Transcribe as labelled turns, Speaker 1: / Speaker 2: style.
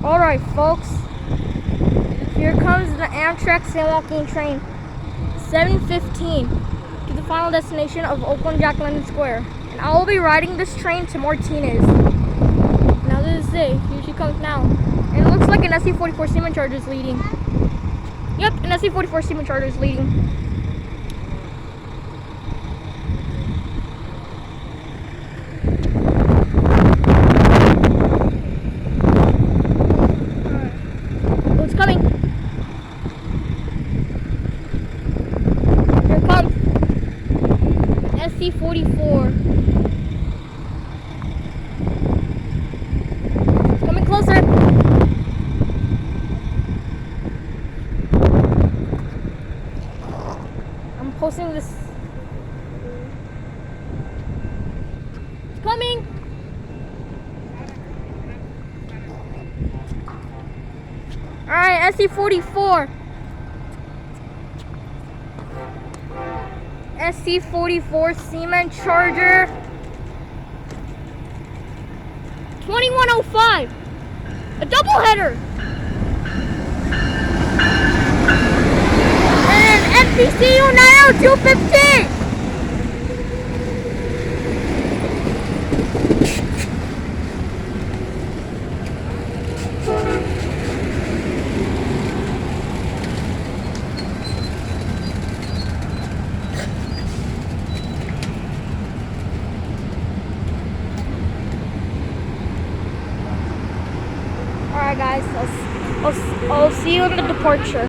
Speaker 1: Alright, folks. Here comes the Amtrak San Joaquin train. 7:15 to the final destination of Oakland Jack London Square. And I will be riding this train to Martinez. Now this is it. Here she comes now. And it looks like an SC-44 Seaman Charger is leading. Yep, an SC-44 Seaman Charger is leading. Coming. Here it comes. SC-44. Coming closer. I'm posting this. It's coming. Alright, SC-44. SC-44 Seaman Charger. 2105. A doubleheader. And an FPCU 90215. Alright guys, I'll see you in the departure.